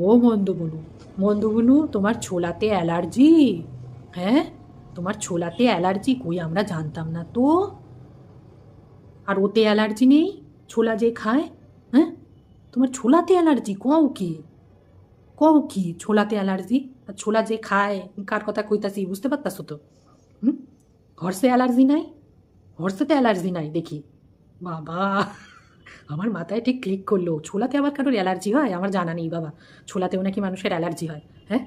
ও মন্দবনু, মন্দবনু, তোমার ছোলাতে অ্যালার্জি? হ্যাঁ, তোমার ছোলাতে অ্যালার্জি? কই আমরা জানতাম না তো। আর ওতে অ্যালার্জি নেই? ছোলা যে খায়? হ্যাঁ, তোমার ছোলাতে অ্যালার্জি? কও কি? কও কি ছোলাতে অ্যালার্জি? আর ছোলা যে খায়, কার কথা কইতাছি বুঝতে পারতাছো তো? হুম, হর্ষে অ্যালার্জি নাই? হর্ষেতে অ্যালার্জি নাই দেখি? বাবা, আমার মাথায় ঠিক ক্লিক করলো, ছোলাতে আবার কারোর অ্যালার্জি হয়? আমার জানা নেই বাবা। ছোলাতেও নাকি মানুষের অ্যালার্জি হয়? হ্যাঁ,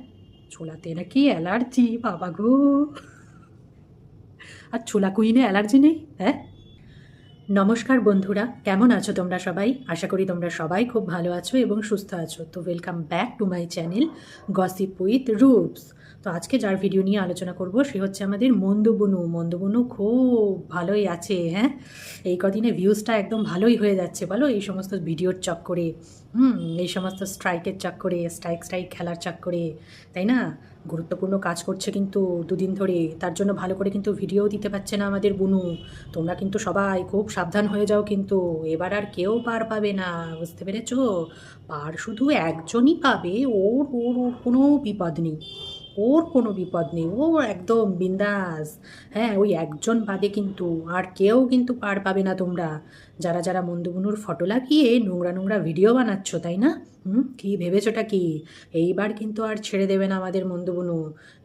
ছোলাতে নাকি অ্যালার্জি? বাবা গো! আর ছোলা কুইনে অ্যালার্জি নেই? হ্যাঁ। নমস্কার বন্ধুরা, কেমন আছো তোমরা সবাই? আশা করি তোমরা সবাই খুব ভালো আছো এবং সুস্থ আছো। তো welcome back to my channel gossip with রুপস। তো আজকে যার ভিডিও নিয়ে আলোচনা করব সে হচ্ছে আমাদের মন্দবনু। মন্দবনু খুব ভালোই আছে। হ্যাঁ, এই কদিনে ভিউজটা একদম ভালোই হয়ে যাচ্ছে বলো, এই সমস্ত ভিডিওর চক্করে। এই সমস্ত স্ট্রাইকের চক্করে, স্ট্রাইক খেলার চক্করে, তাই না? গুরুত্বপূর্ণ কাজ করছে কিন্তু দুদিন ধরে, তার জন্য ভালো করে কিন্তু ভিডিও দিতে পারছে না আমাদের বুনু। তোমরা কিন্তু সবাই খুব সাবধান হয়ে যাও কিন্তু, এবার আর কেউ পার পাবে না, বুঝতে পেরেছো? পার শুধু একজনই পাবে। ওর ওর ওর কোনো বিপদ নেই, ওর কোনো বিপদ নেই, ও একদম বিন্দাস। হ্যাঁ, ওই একজন বাদে কিন্তু আর কেউ কিন্তু পার পাবে না তোমরা, যারা যারা মন্দবুনুর ফটো লাগিয়ে নোংরা নোংরা ভিডিও বানাচ্ছ, তাই না? কি ভেবেছোটা কি? এইবার কিন্তু আর ছেড়ে দেবে না আমাদের মন্দবুনু।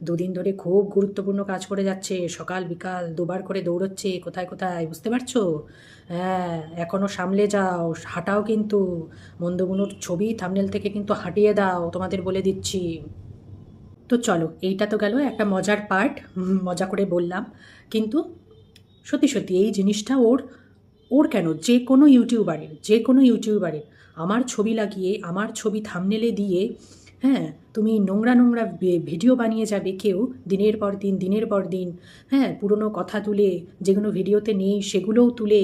দুদিন ধরে খুব গুরুত্বপূর্ণ কাজ করে যাচ্ছে, সকাল বিকাল দুবার করে দৌড়চ্ছে কোথায় কোথায়, বুঝতে পারছো? হ্যাঁ, এখনও সামলে যাও, হাঁটাও কিন্তু। মন্দবুনুর ছবি থাম্বনেল থেকে কিন্তু হাঁটিয়ে দাও, তোমাদের বলে দিচ্ছি। তো চলো, এইটা তো গেল একটা মজার পার্ট, মজা করে বললাম। কিন্তু সত্যি সত্যি এই জিনিসটা ওর ওর কেন, যে কোনো ইউটিউবারের আমার ছবি লাগিয়ে, আমার ছবি থাম্বনেলে দিয়ে, হ্যাঁ, তুমি নোংরা নোংরা ভিডিও বানিয়ে যাবে কেউ, দিনের পর দিন দিনের পর দিন। হ্যাঁ, পুরনো কথা তুলে, যেগুলো ভিডিওতে নেই সেগুলোও তুলে।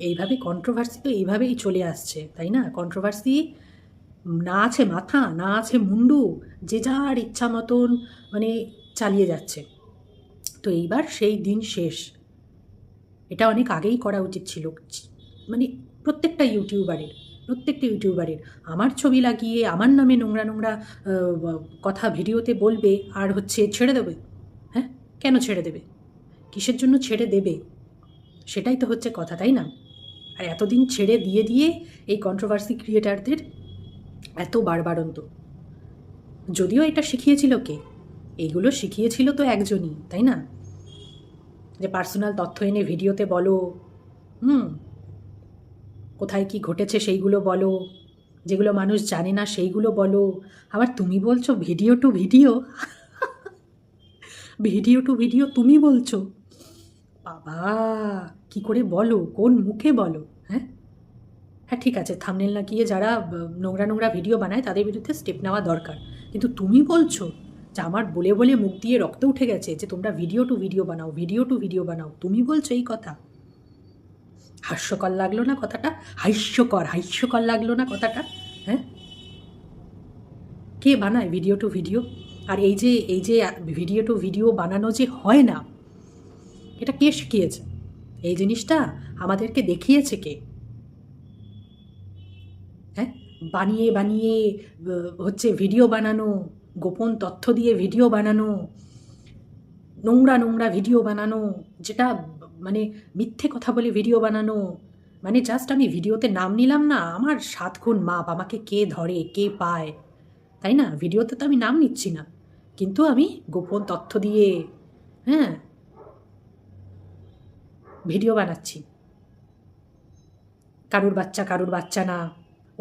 এইভাবে কন্ট্রোভার্সি তো এইভাবেই চলে আসছে, তাই না? কন্ট্রোভার্সি না আছে মাথা, না আছে মুন্ডু, যে যার ইচ্ছা মতন মানে চালিয়ে যাচ্ছে। তো এইবার সেই দিন শেষ। এটা অনেক আগেই করা উচিত ছিল, মানে প্রত্যেকটা ইউটিউবারের আমার ছবি লাগিয়ে আমার নামে নোংরা নোংরা কথা ভিডিওতে বলবে আর হচ্ছে ছেড়ে দেবে। হ্যাঁ, কেন ছেড়ে দেবে? কিসের জন্য ছেড়ে দেবে? সেটাই তো হচ্ছে কথা, তাই না? আর এতদিন ছেড়ে দিয়ে দিয়ে এই কন্ট্রোভার্সি ক্রিয়েটারদের এত বাড়বাড়ন্ত। যদিও এটা শিখিয়েছিল কে? এইগুলো শিখিয়েছিল তো একজনই, তাই না? যে পার্সোনাল তথ্য এনে ভিডিওতে বলো, হুম, কোথায় কি ঘটেছে সেইগুলো বলো, যেগুলো মানুষ জানে না সেইগুলো বলো। আবার তুমি বলছো video to video, video to video তুমি বলছো? বাবা, কি করে বলো, কোন মুখে বলো? হ্যাঁ, হ্যাঁ, ঠিক আছে, থাম্বনেল লাগিয়ে যারা নোংরা নোংরা ভিডিও বানায় তাদের বিরুদ্ধে স্টেপ নেওয়া দরকার। কিন্তু তুমি বলছো যে আমার বলে বলে মুখ দিয়ে রক্ত উঠে গেছে যে তোমরা ভিডিও টু ভিডিও বানাও, ভিডিও টু ভিডিও বানাও, তুমি বলছো এই কথা? হাস্যকর লাগলো না কথাটা? হাস্যকর লাগলো না কথাটা? হ্যাঁ, কে বানায় ভিডিও টু ভিডিও? আর এই যে ভিডিও টু ভিডিও বানানো যে হয় না, এটা কে শিখিয়েছে? এই জিনিসটা আমাদেরকে দেখিয়েছে কে? হ্যাঁ, বানিয়ে বানিয়ে হচ্ছে ভিডিও বানানো, গোপন তথ্য দিয়ে ভিডিও বানানো, নোংরা নোংরা ভিডিও বানানো, যেটা মানে মিথ্যে কথা বলে ভিডিও বানানো। মানে জাস্ট আমি ভিডিওতে নাম নিলাম না, আমার 7 গুণ মাপ, আমাকে কে ধরে কে পায়, তাই না? ভিডিওতে তো আমি নাম নিচ্ছি না, কিন্তু আমি গোপন তথ্য দিয়ে, হ্যাঁ, ভিডিও বানাচ্ছি। কারুর বাচ্চা না,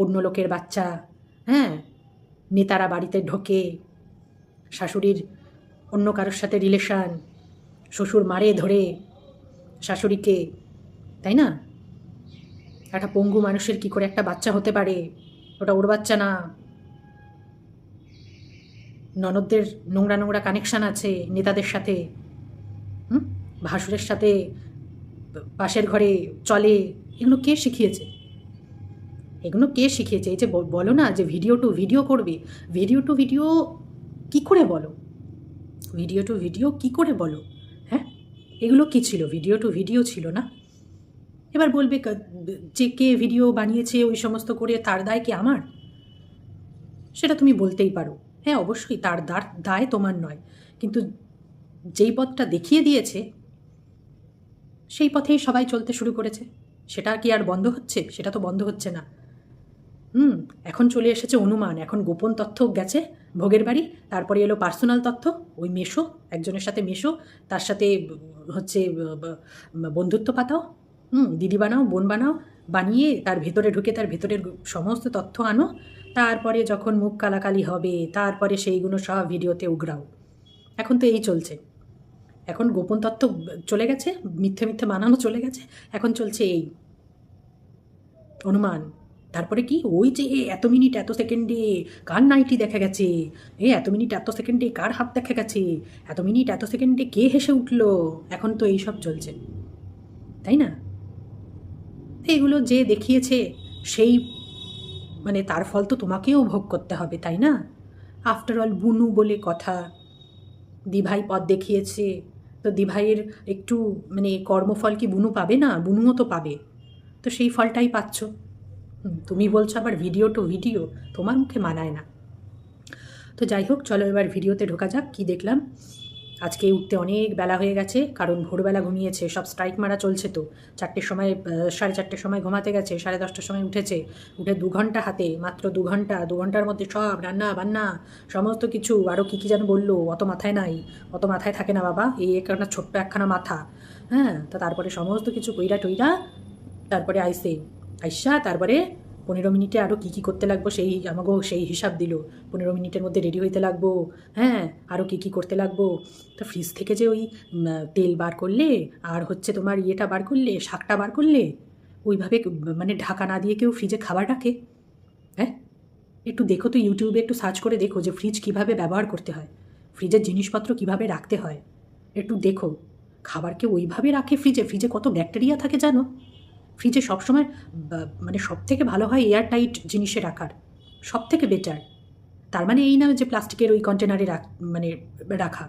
অন্য লোকের বাচ্চা। হ্যাঁ, নেতারা বাড়িতে ঢোকে, শাশুড়ির অন্য কারোর সাথে রিলেশান, শ্বশুর মারে ধরে শাশুড়িকে, তাই না? একটা পঙ্গু মানুষের কি করে একটা বাচ্চা হতে পারে? ওটা ওর বাচ্চা না। ননদদের নোংরা নোংরা কানেকশান আছে নেতাদের সাথে। হুম, ভাসুরের সাথে পাশের ঘরে চলে। এগুলো কে শিখিয়েছে? এগুলো কে শিখিয়েছে? এই যে বলো না যে ভিডিও টু ভিডিও করবে, ভিডিও টু ভিডিও কী করে বলো? ভিডিও টু ভিডিও কী করে বলো? হ্যাঁ, এগুলো কী ছিল? ভিডিও টু ভিডিও ছিল না? এবার বলবে যে কে ভিডিও বানিয়েছে ওই সমস্ত করে, তার দায় কি আমার? সেটা তুমি বলতেই পারো। হ্যাঁ, অবশ্যই তার দায় তোমার নয়, কিন্তু যেই পথটা দেখিয়ে দিয়েছে সেই পথেই সবাই চলতে শুরু করেছে। সেটা কি আর বন্ধ হচ্ছে? সেটা তো বন্ধ হচ্ছে না। এখন চলে এসেছে অনুমান, এখন গোপন তথ্য গেছে ভোগের বাড়ি, তারপরে এলো পার্সোনাল তথ্য, ওই মেশো, একজনের সাথে মেশো, তার সাথে হচ্ছে বন্ধুত্ব পাতাও, দিদি বানাও, বোন বানাও, বানিয়ে তার ভেতরে ঢুকে তার ভেতরের সমস্ত তথ্য আনো, তারপরে যখন মুখ কালাকালি হবে তারপরে সেইগুলো সব ভিডিওতে উগরাও। এখন তো এই চলছে। এখন গোপন তথ্য চলে গেছে, মিথ্যে মিথ্যে বানানো চলে গেছে, এখন চলছে এই অনুমান। তারপরে কি ওই যে এত মিনিট এত সেকেন্ডে কার নাইটি দেখা গেছে, এত মিনিট এত সেকেন্ডে কার হাত দেখা গেছে, এত মিনিট এত সেকেন্ডে কে হেসে উঠলো, এখন তো এইসব চলছে, তাই না? এগুলো যে দেখিয়েছে সেই মানে তার ফল তো তোমাকেও ভোগ করতে হবে, তাই না? আফটার অল বুনু বলে কথা, দিভাই পথ দেখিয়েছে, তো দিভাইয়ের একটু মানে কর্মফল কি বুনু পাবে না? বুনুও তো পাবে, তো সেই ফলটাই পাচ্ছ। তুমি বলছো আবার ভিডিও টু ভিডিও, তোমার মুখে মানায় না। তো যাই হোক, চলো এবার ভিডিওতে ঢোকা যাক। কি দেখলাম আজকে, উঠতে অনেক বেলা হয়ে গেছে, কারণ ভোরবেলা ঘুমিয়েছে, সব স্ট্রাইক মারা চলছে, তো 4টের সময় 4:30 সময় ঘুমাতে গেছে, 10:30 সময় উঠেছে, উঠে 2 ঘন্টা হাতে, মাত্র 2 ঘন্টা, 2 ঘন্টার মধ্যে সব রান্না বান্না সমস্ত কিছু, আরও কী কী যেন বললো, অত মাথায় নাই, অত মাথায় থাকে না বাবা, এই একটা ছোট্ট একখানা মাথা। হ্যাঁ, তা তারপরে সমস্ত কিছু কইরা টইরা তারপরে আইসা তারপরে 15 মিনিটে আরও কী কী করতে লাগবো সেই আমাকেও সেই হিসাব দিল, 15 মিনিটের মধ্যে রেডি হইতে লাগবো। হ্যাঁ, আরও কী কী করতে লাগবো, তো ফ্রিজ থেকে যে ওই তেল বার করলে আর হচ্ছে তোমার ইয়েটা বার করলে, শাকটা বার করলে, ওইভাবে মানে ঢাকা না দিয়ে কেউ ফ্রিজে খাবার রাখে? হ্যাঁ, একটু দেখো তো, ইউটিউবে একটু সার্চ করে দেখো যে ফ্রিজ কীভাবে ব্যবহার করতে হয়, ফ্রিজের জিনিসপত্র কীভাবে রাখতে হয়, একটু দেখো। খাবারকে ওইভাবে রাখে ফ্রিজে, ফ্রিজে কত ব্যাকটেরিয়া থাকে জানো? ফ্রিজে সবসময় মানে সব থেকে ভালো হয় এয়ার টাইট জিনিসে রাখার, সব থেকে বেটার। তার মানে এই না যে প্লাস্টিকের ওই কন্টেনারে মানে রাখা,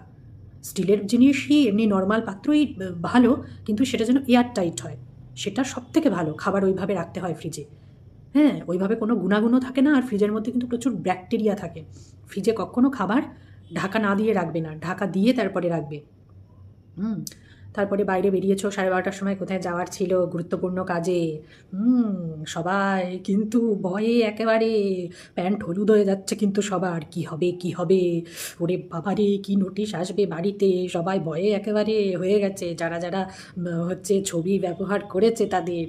স্টিলের জিনিসই এমনি নর্মাল পাত্রই ভালো, কিন্তু সেটা যেন এয়ার টাইট হয়, সেটা সব থেকে ভালো। খাবার ওইভাবে রাখতে হয় ফ্রিজে। হ্যাঁ, ওইভাবে কোনো গুণাগুণও থাকে না, আর ফ্রিজের মধ্যে কিন্তু প্রচুর ব্যাকটেরিয়া থাকে। ফ্রিজে কখনো খাবার ঢাকা না দিয়ে রাখবে না, ঢাকা দিয়ে তারপরে রাখবে। তারপরে বাইরে বেরিয়েছো 12:30টার সময়, কোথায় যাওয়ার ছিল গুরুত্বপূর্ণ কাজে। সবাই কিন্তু ভয়ে একেবারে প্যান্ট হলুদ হয়ে যাচ্ছে, কিন্তু সবার কি হবে কি হবে, ওরে বাবারে কি নোটিশ আসবে বাড়িতে, সবাই ভয়ে একেবারে হয়ে গেছে। যারা যারা হচ্ছে ছবি ব্যবহার করেছে তাদের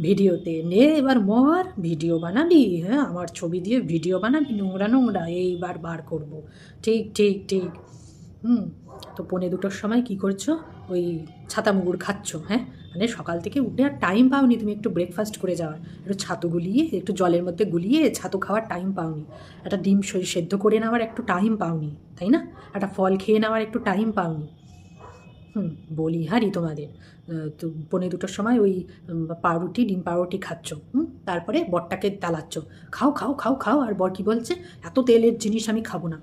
ভিডিওতে, নে এবার মর ভিডিও বানাবি, হ্যাঁ আমার ছবি দিয়ে ভিডিও বানাবি, নোংরা নোংরা এইবার বার করব। ঠিক ঠিক ঠিক। তো 1:45-2টোর সময় কী করছো, ওই ছাতা মুগুর খাচ্ছ। হ্যাঁ, মানে সকাল থেকে উঠে আর টাইম পাওনি তুমি একটু ব্রেকফাস্ট করে যাওয়ার, একটু ছাতু গুলিয়ে, একটু জলের মধ্যে গুলিয়ে ছাতু খাওয়ার টাইম পাওনি, একটা ডিম সেদ্ধ করে নেওয়ার একটু টাইম পাওনি, তাই না? একটা ফল খেয়ে নেওয়ার একটু টাইম পাওনি। বলি হারি তোমাদের। তো 1:45-2টোর সময় ওই পাউরুটি, ডিম পাউরুটি খাচ্ছ, তারপরে বরটাকে তালাচ্ছ, খাও খাও খাও খাও, আর বর কী বলছে, এত তেলের জিনিস আমি খাবো না।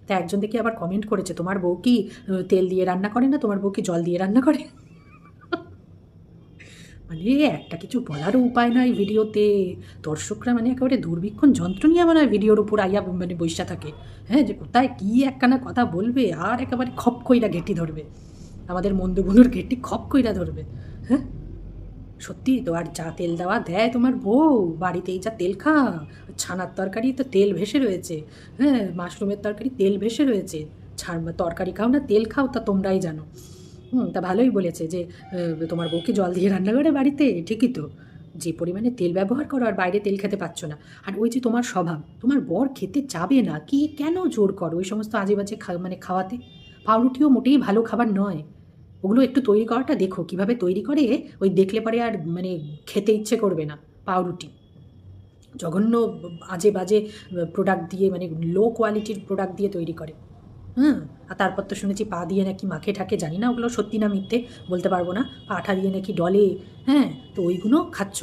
তা একজন দেখি আবার কমেন্ট করেছে, তোমার বউ কি তেল দিয়ে রান্না করে না, তোমার বউ কি জল দিয়ে রান্না করে? মানে একটা কিছু বলারও উপায় নাই ভিডিওতে। দর্শকরা মানে একেবারে দুর্ভিক্ষণ যন্ত্র নিয়ে মানে ভিডিওর উপর আইয়া মানে বৈশা থাকে। হ্যাঁ, যে কোথায় কী একখানা কথা বলবে আর একেবারে খপ কইরা ঘেঁটি ধরবে, আমাদের মন্দবুনুর ঘেঁটি খপ কইরা ধরবে। হ্যাঁ, সত্যি তো। আর যা তেল দেওয়া দেয় তোমার বউ, বাড়িতেই যা তেল খা, ছানার তরকারি তো তেল ভেসে রয়েছে, হ্যাঁ মাশরুমের তরকারি তেল ভেসে রয়েছে, তরকারি খাও না তেল খাও, তা তোমরাই জানো। তা ভালোই বলেছে যে তোমার বউ কি জল দিয়ে রান্না করে বাড়িতে? ঠিকই তো, যে পরিমাণে তেল ব্যবহার করো আর বাইরে তেল খেতে পাচ্ছ না। আর ওই যে তোমার স্বভাব, তোমার বর খেতে চাবে না, কি কেন জোর করো ওই সমস্ত আজে বাজে মানে খাওয়াতে? পাউরুটিও মোটেই ভালো খাবার নয়, ওগুলো একটু তৈরি করাটা দেখো কীভাবে তৈরি করে, ওই দেখলে পরে আর মানে খেতে ইচ্ছে করবে না। পাউরুটি জঘন্য আজে বাজে প্রোডাক্ট দিয়ে, মানে লো কোয়ালিটির প্রোডাক্ট দিয়ে তৈরি করে। আর তারপর তো শুনেছি পা দিয়ে নাকি মাখে ঠাকে, জানি না ওগুলো সত্যি না মিথ্যে বলতে পারবো না, পাঠা দিয়ে নাকি ডলে। হ্যাঁ, তো ওইগুলো খাচ্ছ।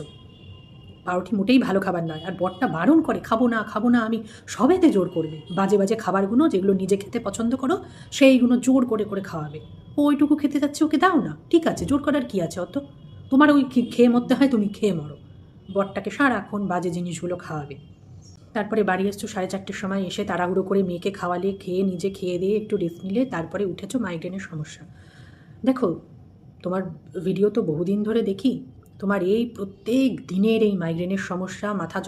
পাউরুটি মোটেই ভালো খাবার নয়। আর বরটা বারণ করে, খাবো না খাবো না আমি, সবেতে জোর করবে, বাজে বাজে খাবারগুলো যেগুলো নিজে খেতে পছন্দ করো সেইগুলো জোর করে করে খাওয়াবে। ও ওইটুকু খেতে যাচ্ছে, ওকে দাও না, ঠিক আছে, জোর করার কী আছে অত? তোমার ওই খেয়ে মরতে হয়, তুমি খেয়ে মরো, বরটাকে সারাক্ষণ বাজে জিনিসগুলো খাওয়াবে। তারপরে বাড়ি এসছো 4:30 সময়, এসে তাড়াহুড়ো করে মেয়েকে খাওয়ালে, খেয়ে নিজে খেয়ে দিয়ে একটু রেস্ট নিলে, তারপরে উঠেছো মাইগ্রেনের সমস্যা। দেখো, তোমার ভিডিও তো বহুদিন ধরে দেখি, তোমার এই প্রত্যেক দিনের এই মাইগ্রেনের সমস্যা, মাথা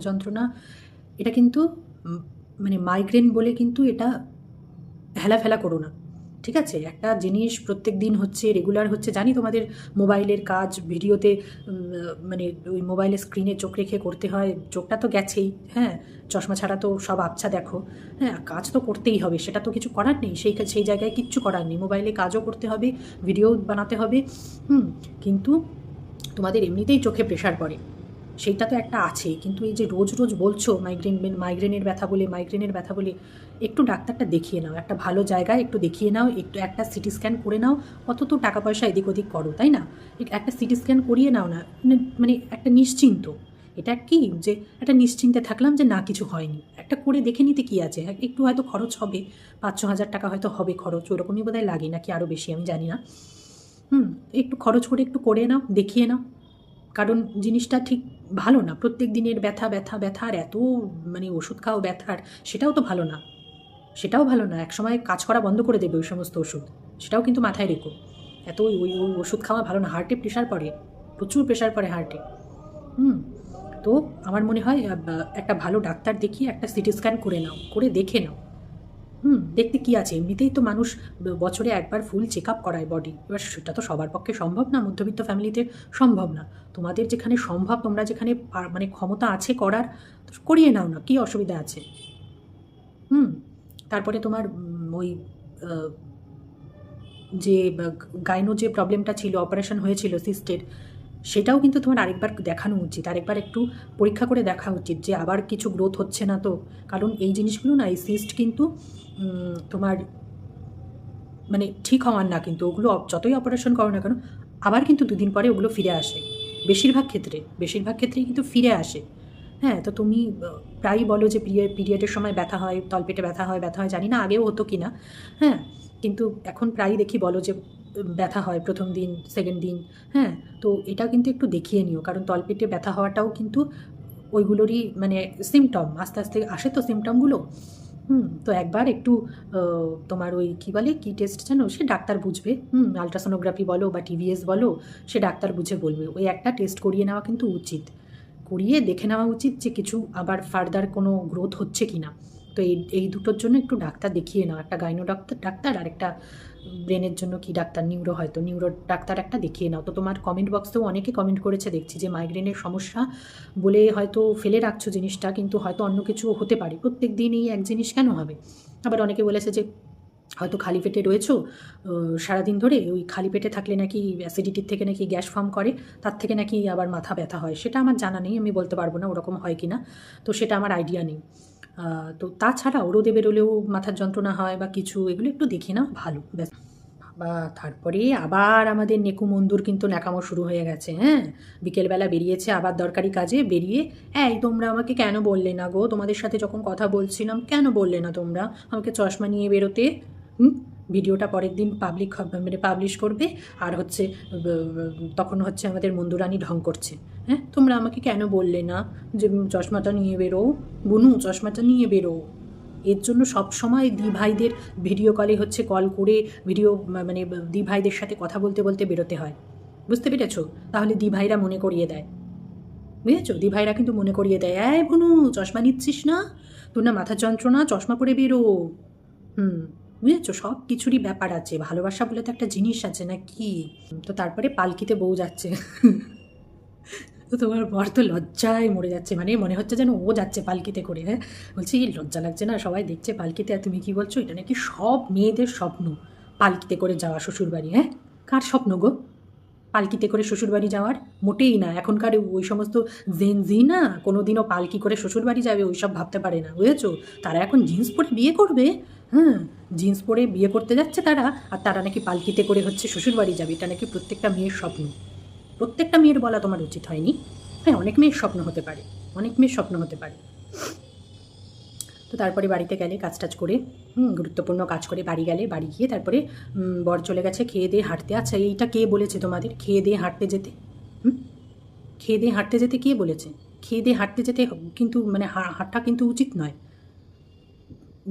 যন্ত্রণা, এটা কিন্তু মানে মাইগ্রেন বলে কিন্তু এটা হেলাফেলা করো না, ঠিক আছে? একটা জিনিস প্রত্যেক দিন হচ্ছে, রেগুলার হচ্ছে, জানি তোমাদের মোবাইলের কাজ, ভিডিওতে মানে ওই মোবাইলের স্ক্রিনে চোখ রেখে করতে হয়, চোখটা তো গেছেই, হ্যাঁ, চশমা ছাড়া তো সব আবছা দেখো, হ্যাঁ, কাজ তো করতেই হবে, সেটা তো কিছু করার নেই, সেই জায়গায় কিচ্ছু করার নেই, মোবাইলে কাজও করতে হবে, ভিডিও বানাতে হবে, কিন্তু তোমাদের এমনিতেই চোখে প্রেশার পড়ে, সেইটা তো একটা আছেই, কিন্তু এই যে রোজ রোজ বলছো মাইগ্রেনের ব্যথা বলে, একটু ডাক্তারটা দেখিয়ে নাও, একটা ভালো জায়গায় একটু দেখিয়ে নাও, একটু একটা সিটি স্ক্যান করে নাও, কত তো টাকা পয়সা এদিক ওদিক করো, তাই না? একটা সিটি স্ক্যান করিয়ে নাও না, মানে একটা নিশ্চিন্ত, এটা কি যে একটা নিশ্চিন্তে থাকলাম যে না কিছু হয়নি, একটা করে দেখে নিতে কী আছে, একটু হয়তো খরচ হবে, 5-6 হাজার টাকা হয়তো হবে খরচ, ওরকমই বোধহয় লাগে নাকি আরও বেশি, আমি জানি না। একটু খরচ করে একটু করে নাও, দেখিয়ে নাও, কারণ জিনিসটা ঠিক ভালো না, প্রত্যেক দিনের ব্যথা আর এত মানে ওষুধ খাও ব্যথার, সেটাও তো ভালো না, একসময় কাজ করা বন্ধ করে দেবে ওই সমস্ত ওষুধ, সেটাও কিন্তু মাথায় রেখো, এত ওই ওই ওই ওষুধ খাওয়া ভালো না, হার্টে প্রেশার পড়ে, প্রচুর প্রেশার পড়ে হার্টে। তো আমার মনে হয় একটা ভালো ডাক্তার দেখিয়ে একটা সিটি স্ক্যান করে নাও, করে দেখে নাও, দেখতে কি আছে, এমনিতেই তো মানুষ বছরে একবার ফুল চেক আপ করায় বডি, এবার সেটা তো সবার পক্ষে সম্ভব না, মধ্যবিত্ত ফ্যামিলিতে সম্ভব না, তোমাদের যেখানে সম্ভব, তোমরা যেখানে মানে ক্ষমতা আছে করার, করিয়ে নাও না, কি অসুবিধা আছে? তারপরে তোমার ওই যে গাইনো যে প্রবলেমটা ছিল, অপারেশন হয়েছিল সিস্টের, সেটাও কিন্তু তোমার আরেকবার দেখানো উচিত, আরেকবার একটু পরীক্ষা করে দেখা উচিত যে আবার কিছু গ্রোথ হচ্ছে না তো, কারণ এই জিনিসগুলো না, এই সিস্ট কিন্তু তোমার মানে ঠিক হওয়ার না, কিন্তু ওগুলো যতই অপারেশন করো না কেন, আবার কিন্তু 2 দিন পরে ওগুলো ফিরে আসে, বেশিরভাগ ক্ষেত্রেই কিন্তু ফিরে আসে। হ্যাঁ, তো তুমি প্রায়ই বলো যে পিরিয়ডের সময় ব্যথা হয়, তলপেটে ব্যথা হয়, জানি না আগেও হতো কি না, হ্যাঁ, কিন্তু এখন প্রায়ই দেখি বলো যে ব্যথা হয় প্রথম দিন, সেকেন্ড দিন, হ্যাঁ, তো এটা কিন্তু একটু দেখিয়ে নিও, কারণ তলপেটে ব্যথা হওয়াটাও কিন্তু ওইগুলোরই মানে সিমটম, আস্তে আস্তে আসে তো সিমটমগুলো। তো একবার একটু তোমার ওই কী বলে, কী টেস্ট জানো, সে ডাক্তার বুঝবে, আলট্রাসোনোগ্রাফি বলো বা টিভিএস বলো, সে ডাক্তার বুঝে বলবে, ওই একটা টেস্ট করিয়ে নেওয়া কিন্তু উচিত, করিয়ে দেখে নেওয়া উচিত যে কিছু আবার ফার্দার কোনো গ্রোথ হচ্ছে কি না। তো এই দুটোর জন্য একটু ডাক্তার দেখিয়ে নাও, একটা গাইনো ডাক্তার আর একটা ব্রেনের জন্য কি ডাক্তার, নিউরো ডাক্তার একটা দেখিয়ে নাও। তো তোমার কমেন্ট বক্সেও অনেকে কমেন্ট করেছে দেখছি যে মাইগ্রেনের সমস্যা বলে হয়তো ফেলে রাখছো জিনিসটা, কিন্তু হয়তো অন্য কিছু হতে পারে, প্রত্যেক দিন এই এক জিনিস কেন হবে? আবার অনেকে বলেছে যে হয়তো খালি পেটে রয়েছো সারাদিন ধরে, ওই খালি পেটে থাকলে নাকি অ্যাসিডিটির থেকে নাকি গ্যাস ফর্ম করে, তার থেকে নাকি আবার মাথা ব্যথা হয়, সেটা আমার জানা নেই, আমি বলতে পারবো না ওরকম হয় কি না, তো সেটা আমার আইডিয়া নেই। তো তাছাড়াও রোদে বেরোলেও মাথার যন্ত্রণা হয় বা কিছু, এগুলো একটু দেখে নাও, ভালো ব্যাস। বা তারপরে আবার আমাদের নেকু মন্দুর কিন্তু ন্যাকামো শুরু হয়ে গেছে, হ্যাঁ, বিকেলবেলা বেরিয়েছে আবার দরকারি কাজে, বেরিয়ে এই তোমরা আমাকে কেন বললে না গো, তোমাদের সাথে যখন কথা বলছিলাম কেন বললে না তোমরা আমাকে চশমা নিয়ে বেরোতে? ভিডিওটা পরের দিন পাবলিশ করবে, আর হচ্ছে তখন হচ্ছে আমাদের মন্দুরানি ঢং করছে, হ্যাঁ, তোমরা আমাকে কেন বললে না যে চশমাটা নিয়ে বেরো, বুনু চশমাটা নিয়ে বেরো। এর জন্য সব সময় দি ভাইদের ভিডিও কলে হচ্ছে কল করে মানে দি ভাইদের সাথে কথা বলতে বলতে বেরোতে হয়, বুঝতে পেরেছো? তাহলে দি ভাইরা মনে করিয়ে দেয়, বুঝেছো, দি ভাইরা কিন্তু মনে করিয়ে দেয়, এই বুনু চশমা নিচ্ছিস না, তোর না মাথার যন্ত্রণা, চশমা পরে বেরো। বুঝেছো, সব কিছুরই ব্যাপার আছে, ভালোবাসা বলে তো একটা জিনিস আছে না কি? তো তারপরে পালকিতে বউ যাচ্ছে, তো তোমার বর তো লজ্জায় মরে যাচ্ছে, মানে মনে হচ্ছে যেন ও যাচ্ছে পালকিতে করে, হ্যাঁ, বলছি লজ্জা লাগছে না, সবাই দেখছে পালকিতে, আর তুমি কি বলছো, এটা নাকি সব মেয়েদের স্বপ্ন পালকিতে করে যাওয়া শ্বশুরবাড়ি, হ্যাঁ, কার স্বপ্ন গো পালকিতে করে শ্বশুরবাড়ি যাওয়ার? মোটেই না, এখনকার ওই সমস্ত জেনজি না কোনো দিনও পালকি করে শ্বশুরবাড়ি যাবে ওই সব ভাবতে পারে না, বুঝেছো? তারা এখন জিন্স পরে বিয়ে করবে, হ্যাঁ, জিন্স পরে বিয়ে করতে যাচ্ছে তারা, আর তারা নাকি পালকিতে করে হচ্ছে শ্বশুরবাড়ি যাবে, এটা নাকি প্রত্যেকটা মেয়ের স্বপ্ন। প্রত্যেকটা মেয়ের বলা তোমার উচিত হয়নি, হ্যাঁ, অনেক মেয়ের স্বপ্ন হতে পারে, তো তারপরে বাড়িতে গেলে কাজ টাজ করে, গুরুত্বপূর্ণ কাজ করে বাড়ি গেলে, বাড়ি গিয়ে তারপরে বর চলে গেছে খেয়ে দিয়ে হাঁটতে। আচ্ছা, এইটা কে বলেছে তোমাদের খেয়ে দিয়ে হাঁটতে যেতে? খেয়ে দিয়ে হাঁটতে যেতে কে বলেছে? খেয়ে দিয়ে হাঁটতে যেতে কিন্তু মানে হাঁটা কিন্তু উচিত নয়।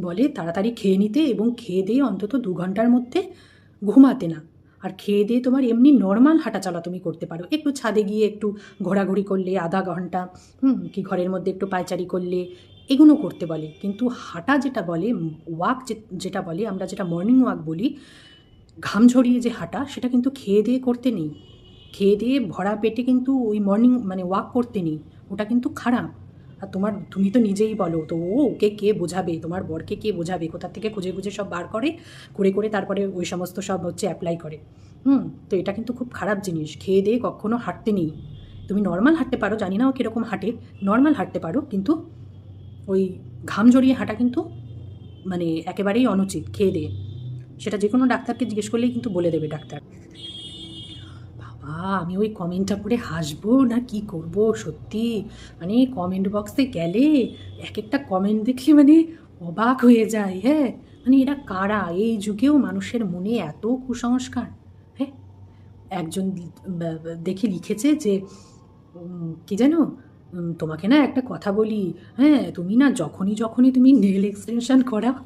বলে তাড়াতাড়ি খেয়ে নিতে এবং খেয়ে দিয়ে অন্তত 2 ঘন্টার মধ্যে ঘুমাতে না। আর খেয়ে দিয়ে তোমার এমনি নর্মাল হাঁটাচলা তুমি করতে পারো, একটু ছাদে গিয়ে একটু ঘোরাঘুরি করলে আধা ঘন্টা, কি ঘরের মধ্যে একটু পায়চারি করলে, এগুলো করতে বলে। কিন্তু হাঁটা যেটা বলে, ওয়াক যেটা বলে, আমরা যেটা মর্নিং ওয়াক বলি, ঘাম ঝরিয়ে যে হাঁটা, সেটা কিন্তু খেয়ে দিয়ে করতে নেই। খেয়ে দিয়ে ভরা পেটে কিন্তু ওই মর্নিং মানে ওয়াক করতে নেই, ওটা কিন্তু খারাপ। আর তুমি তো নিজেই বলো তো, ওকে কে বোঝাবে, তোমার বরকে কে বোঝাবে, কোথা থেকে খুঁজে খুঁজে সব বার করে করে তারপরে ওই সমস্ত সব হচ্ছে অ্যাপ্লাই করে। তো এটা কিন্তু খুব খারাপ জিনিস। খেয়ে দিয়ে কখনো হাঁটতে নেই। তুমি নর্মাল হাঁটতে পারো, জানি না ও কীরকম হাঁটে, নর্মাল হাঁটতে পারো, কিন্তু ওই ঘাম জড়িয়ে হাঁটা কিন্তু মানে একেবারেই অনুচিত খেয়ে দিয়ে। সেটা যে কোনো ডাক্তারকে জিজ্ঞেস করলেই কিন্তু বলে দেবে ডাক্তার। বাবা, আমি ওই কমেন্টটা পড়ে হাসবো না কি করব সত্যি। মানে কমেন্ট বক্সে গেলে এক একটা কমেন্ট দেখলে মানে অবাক হয়ে যায়। হ্যাঁ, মানে এরা কারা? এই যুগেও মানুষের মনে এত কুসংস্কার। হ্যাঁ, একজন দেখে লিখেছে যে কি জানো, তোমাকে না একটা কথা বলি, হ্যাঁ তুমি না যখনই তুমি নেল এক্সটেনশন করাও,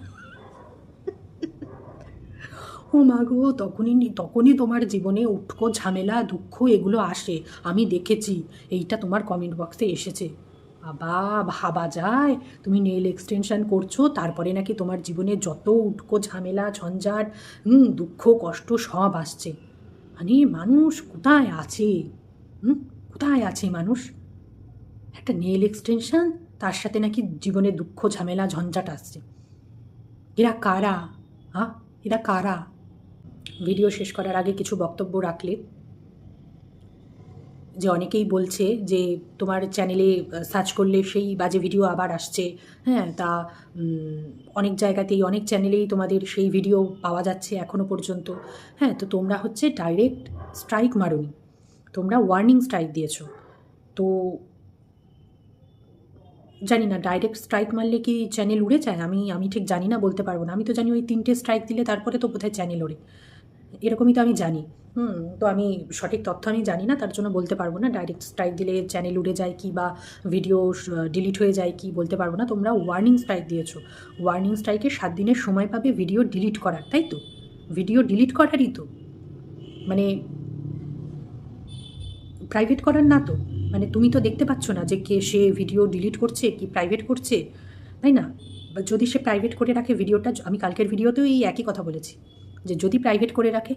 ও মা গো, তখনই তোমার জীবনে উটকো ঝামেলা দুঃখ এগুলো আসে। আমি দেখেছি, এইটা তোমার কমেন্ট বক্সে এসেছে। বাবা, ভাবা যায় তুমি নেল এক্সটেনশন করছো, তারপরে নাকি তোমার জীবনে যত উটকো ঝামেলা ঝঞ্ঝাট দুঃখ কষ্ট সব আসছে। মানে মানুষ কোথায় আছে? কোথায় আছে মানুষ? একটা নেল এক্সটেনশন, তার সাথে নাকি জীবনে দুঃখ ঝামেলা ঝঞ্ঝাট আসছে। এরা কারা? হ্যাঁ, এরা কারা? ভিডিও শেষ করার আগে কিছু বক্তব্য রাখলে, যে অনেকেই বলছে যে তোমার চ্যানেলে সার্চ করলে সেই বাজে ভিডিও আবার আসছে। হ্যাঁ, তা অনেক জায়গাতেই অনেক চ্যানেলেই তোমাদের সেই ভিডিও পাওয়া যাচ্ছে এখনও পর্যন্ত। হ্যাঁ, তো তোমরা হচ্ছে ডাইরেক্ট স্ট্রাইক মারোনি, তোমরা ওয়ার্নিং স্ট্রাইক দিয়েছো। তো জানি না ডাইরেক্ট স্ট্রাইক মারলে কি চ্যানেল উড়ে যায়, আমি ঠিক জানি না, বলতে পারবো না। আমি তো জানি ওই 3টে স্ট্রাইক দিলে তারপরে তো বোধহয় চ্যানেল ওড়ে, এরকমই তো আমি জানি। তো আমি সঠিক তথ্য আমি জানি না, তার জন্য বলতে পারবো না ডাইরেক্ট স্ট্রাইক দিলে চ্যানেল উড়ে যায় কি বা ভিডিও ডিলিট হয়ে যায় কি, বলতে পারবো না। তোমরা ওয়ার্নিং স্ট্রাইক দিয়েছো, ওয়ার্নিং স্ট্রাইকে 7 দিনের সময় পাবে ভিডিও ডিলিট করার, তাই তো? ভিডিও ডিলিট করারই তো, মানে প্রাইভেট করার না তো। মানে তুমি তো দেখতে পাচ্ছ না যে কে সে ভিডিও ডিলিট করছে কি প্রাইভেট করছে, তাই না? বা যদি সে প্রাইভেট করে রাখে ভিডিওটা, আমি কালকের ভিডিওতেও এই একই কথা বলেছি যে যদি প্রাইভেট করে রাখে,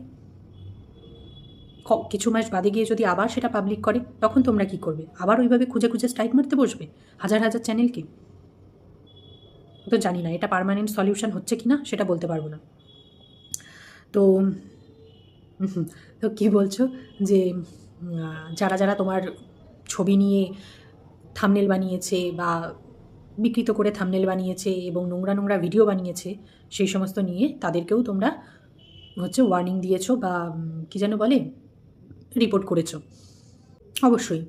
কিছু মাস বাদে গিয়ে যদি আবার সেটা পাবলিক করে, তখন তোমরা কি করবে? আবার ওইভাবে খুঁজে খুঁজে স্ট্রাইক মারতে বসবে হাজার হাজার চ্যানেলকে? তো জানি না এটা পার্মানেন্ট সলিউশন হচ্ছে কি না, সেটা বলতে পারবো না। তো তো কী বলছো যে যারা যারা তোমার ছবি নিয়ে থাম্বনেল বানিয়েছে বা বিকৃত করে থাম্বনেল বানিয়েছে এবং নোংরা নোংরা ভিডিও বানিয়েছে, সেই সমস্ত নিয়ে তাদেরকেও তোমরা হচ্ছে ওয়ার্নিং দিয়েছো বা কী যেন বলে, রিপোর্ট করেছো। অবশ্যই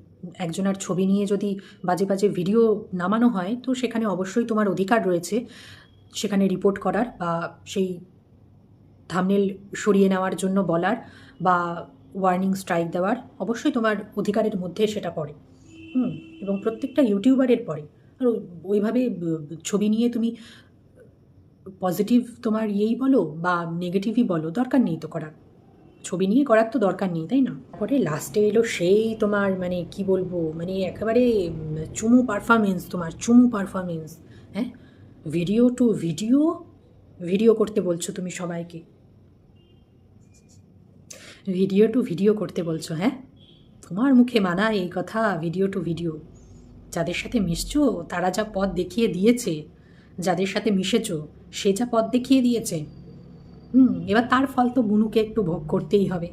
একজনের ছবি নিয়ে যদি বাজে বাজে ভিডিও নামানো হয়, তো সেখানে অবশ্যই তোমার অধিকার রয়েছে সেখানে রিপোর্ট করার বা সেই থাম্বনেল সরিয়ে নেওয়ার জন্য বলার বা ওয়ার্নিং স্ট্রাইক দেওয়ার। অবশ্যই তোমার অধিকারের মধ্যে সেটা পড়ে, এবং প্রত্যেকটা ইউটিউবারের পড়ে। আর ওইভাবে ছবি নিয়ে তুমি পজিটিভ তোমার ইয়েই বলো বা নেগেটিভই বলো, দরকার নেই তো করার। ছবি নিয়ে করার তো দরকার নেই, তাই না? পরে লাস্টে এলো সেই তোমার মানে কি বলবো, মানে একেবারে চুমু পারফরমেন্স, তোমার চুমু পারফরমেন্স। হ্যাঁ, ভিডিও টু ভিডিও ভিডিও করতে বলছো তুমি সবাইকে, ভিডিও টু ভিডিও করতে বলছো। হ্যাঁ, তোমার মুখে মানায় এই কথা? Video to video. যাদের সাথে মিশছো তারা যা পথ দেখিয়ে দিয়েছে, যাদের সাথে মিশেছো সে যা পথ দেখিয়ে দিয়েছে, এবার তার ফল তো বুনুকে একটু ভোগ করতেই হবে।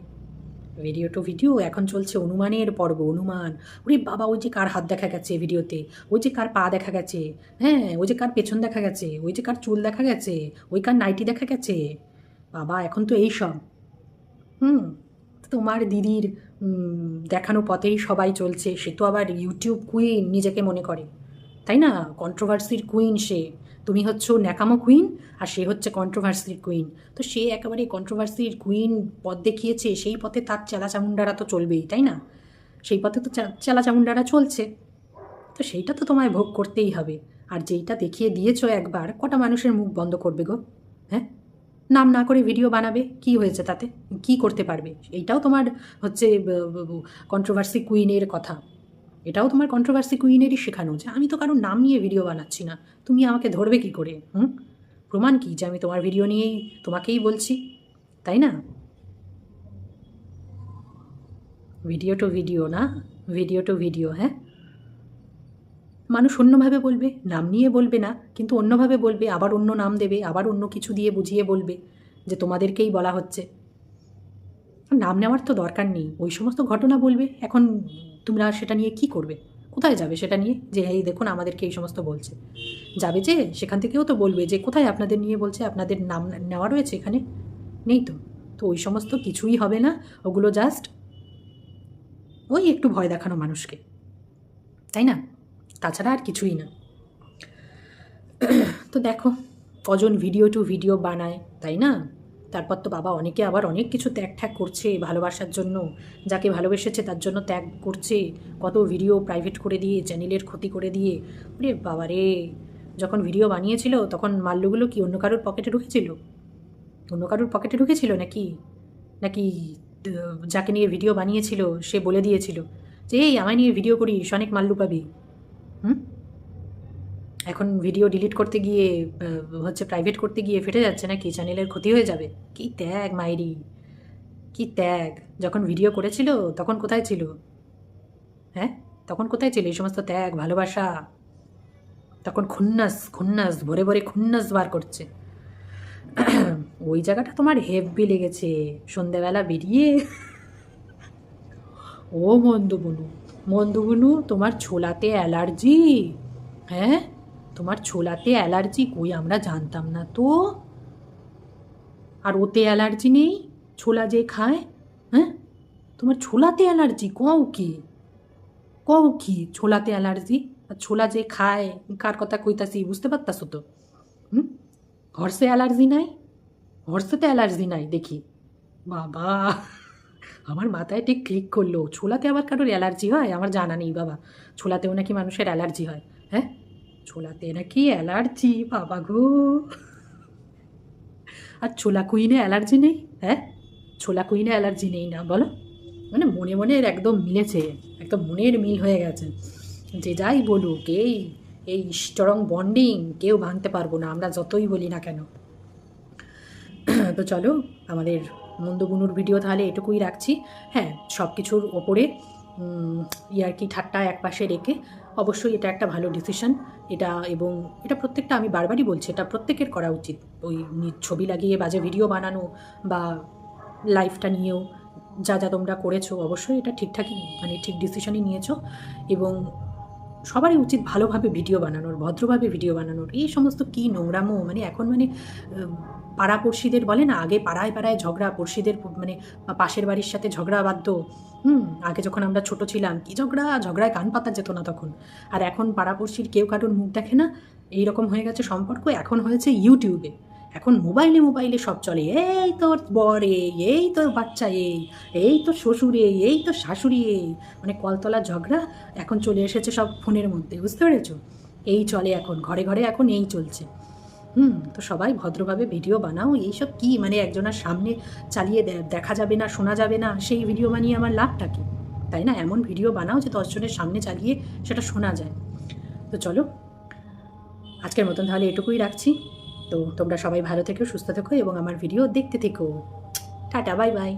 ভিডিও টু ভিডিও এখন চলছে অনুমানের পর্ব। অনুমান, ওরে বাবা, ওই যে কার হাত দেখা গেছে ভিডিওতে, ওই যে কার পা দেখা গেছে, হ্যাঁ ওই যে কার পেছন দেখা গেছে, ওই যে কার চুল দেখা গেছে, ওই কার নাইটি দেখা গেছে। বাবা, এখন তো এই সব। তোমার দিদির দেখানো পথেই সবাই চলছে। সে তো আবার ইউটিউব কুইন নিজেকে মনে করে, তাই না? কন্ট্রোভার্সির কুইন সে। তুমি হচ্ছ ন্যাকামো কুইন আর সে হচ্ছে কন্ট্রোভার্সির কুইন। তো সে একেবারে কন্ট্রোভার্সির কুইন পথ দেখিয়েছে, সেই পথে তার চেলা চামুন্ডারা তো চলবেই, তাই না? সেই পথে তো চেলা চামুন্ডারা চলছে। তো সেইটা তো তোমায় ভোগ করতেই হবে। আর যেইটা দেখিয়ে দিয়েছো একবার, কটা মানুষের মুখ বন্ধ করবে গো? হ্যাঁ, নাম না করে ভিডিও বানাবে, কি হয়েছে তাতে? কি করতে পারবে? এইটাও তোমার হচ্ছে কন্ট্রোভার্সি কুইনের কথা। এটাও তোমার কন্ট্রোভার্সি কুইনেরই শেখানো যে আমি তো কারোর নাম নিয়ে ভিডিও বানাচ্ছি না, তুমি আমাকে ধরবে কি করে? প্রমাণ কি যে আমি তোমার ভিডিও নিয়েই তোমাকেই বলছি, তাই না? ভিডিও টু ভিডিও না, ভিডিও টু ভিডিও। হ্যাঁ, মানুষ অন্যভাবে বলবে, নাম নিয়ে বলবে না, কিন্তু অন্যভাবে বলবে, আবার অন্য নাম দেবে, আবার অন্য কিছু দিয়ে বুঝিয়ে বলবে যে তোমাদেরকেই বলা হচ্ছে। নাম নেওয়ার তো দরকার নেই, ওই সমস্ত ঘটনা বলবে। এখন তোমরা সেটা নিয়ে কি করবে? কোথায় যাবে সেটা নিয়ে? যে এই দেখুন আমাদেরকে এই সমস্ত বলছে, যাবে যে সেখান থেকেও তো বলবে যে কোথায় আপনাদের নিয়ে বলছে, আপনাদের নাম নেওয়া রয়েছে এখানে? নেই তো। তো ওই সমস্ত কিছুই হবে না, ওগুলো জাস্ট ওই একটু ভয় দেখানো মানুষকে, তাই না? তাছাড়া আর কিছুই না। তো দেখো কজন ভিডিও টু ভিডিও বানায়, তাই না? তারপর তো বাবা অনেকে আবার অনেক কিছু ত্যাগ ঠ্যাগ করছে ভালোবাসার জন্য, যাকে ভালোবেসেছে তার জন্য ত্যাগ করছে, কত ভিডিও প্রাইভেট করে দিয়ে, চ্যানেলের ক্ষতি করে দিয়ে। আরে বাবা রে, যখন ভিডিও বানিয়েছিল তখন মাল্যগুলো কি অন্য কারোর পকেটে ঢুকেছিল? অন্য কারোর পকেটে ঢুকেছিল নাকি? নাকি যাকে নিয়ে ভিডিও বানিয়েছিল সে বলে দিয়েছিল যে এই আমায় নিয়ে ভিডিও করিস, অনেক মাল্লু পাবি? এখন ভিডিও ডিলিট করতে গিয়ে হচ্ছে প্রাইভেট করতে গিয়ে ফেটে যাচ্ছে নাকি? চ্যানেলের ক্ষতি হয়ে যাবে? কি ত্যাগ মাইরি, কি ত্যাগ! যখন ভিডিও করেছিল তখন কোথায় ছিল? হ্যাঁ, তখন কোথায় ছিল এই সমস্ত ত্যাগ ভালোবাসা? তখন খুন্নাস খুন্নাস ভরে ভরে খুন্নাস বার করছে। ওই জায়গাটা তোমার হেভি লেগেছে সন্ধ্যাবেলা বেরিয়ে। ও মন্দবনু, মন্দবনু, তোমার ছোলাতে অ্যালার্জি? হ্যাঁ, তোমার ছোলাতে অ্যালার্জি? কই আমরা জানতাম না তো। আর ওতে অ্যালার্জি নেই, ছোলা যে খায়? হ্যাঁ, তোমার ছোলাতে অ্যালার্জি? কও কি, কও কি ছোলাতে অ্যালার্জি? আর ছোলা যে খায়, কার কথা কইতাছি বুঝতে পারতাছো তো? হর্ষে অ্যালার্জি নাই? হর্ষেতে অ্যালার্জি নাই দেখি? বাবা, আমার মাথায় ঠিক ক্লিক করলো, ছোলাতে আবার কারোর অ্যালার্জি হয়? আমার জানা নেই বাবা, ছোলাতেও নাকি মানুষের অ্যালার্জি হয়। হ্যাঁ, ছোলাতে নাকি অ্যালার্জি, বাবা গো! আর ছোলা কুইনে অ্যালার্জি নেই? হ্যাঁ, ছোলা কুইনে অ্যালার্জি নেই না বলো? মানে মনে মনের একদম মিলেছে, একদম মনের মিল হয়ে গেছে। যে যাই বলুক, এই স্ট্রং বন্ডিং কেউ ভাঙতে পারবো না, আমরা যতই বলি না কেন। তো চলো, আমাদের মন্দবুনুর ভিডিও তাহলে এটুকুই রাখছি। হ্যাঁ, সব কিছুর ওপরে ইয়ার্কি ঠাট্টা একপাশে রেখে অবশ্যই এটা একটা ভালো ডিসিশন এটা, এবং এটা প্রত্যেকটা, আমি বারবারই বলছি, এটা প্রত্যেকের করা উচিত। ওই ছবি লাগিয়ে বাজে ভিডিও বানানো বা লাইফটা নিয়েও যা যা তোমরা করেছো, অবশ্যই এটা ঠিকঠাকই, মানে ঠিক ডিসিশনই নিয়েছো। এবং সবারই উচিত ভালোভাবে ভিডিও বানানোর, ভদ্রভাবে ভিডিও বানানোর। এই সমস্ত কী নোংরামো, মানে এখন মানে পাড়াপড়শিদের বলে না, আগে পাড়ায় পাড়ায় ঝগড়া, পড়শিদের মানে পাশের বাড়ির সাথে ঝগড়া বাধ্য। আগে যখন আমরা ছোট ছিলাম কি ঝগড়ায় কান পাতা যেত না তখন। আর এখন পাড়াপড়শির কেউ কারোর মুখ দেখে না, এই রকম হয়ে গেছে সম্পর্ক। এখন হয়েছে ইউটিউবে, এখন মোবাইলে মোবাইলে সব চলে। এই তোর বর এই তোর বাচ্চা এই তোর শ্বশুর এই তোর শাশুড়ি মানে কলতলা ঝগড়া এখন চলে এসেছে সব ফোনের মধ্যে, বুঝতে পেরেছো? এই চলে এখন ঘরে ঘরে, এখন এই চলছে। তো সবাই ভদ্রভাবে ভিডিও বানাও। এইসব কি মানে একজনের সামনে চালিয়ে দেখা যাবে না, শোনা যাবে না, সেই ভিডিও বানিয়ে আমার লাভটা কি? তাই না? এমন ভিডিও বানাও যে 10 জনের সামনে চালিয়ে সেটা শোনা যায়। তো চলো, আজকের মতন তাহলে এটুকুই রাখছি। তো তোমরা সবাই ভালো থেকো, সুস্থ থেকো এবং আমার ভিডিও দেখতে থেকো। Tata, bye bye.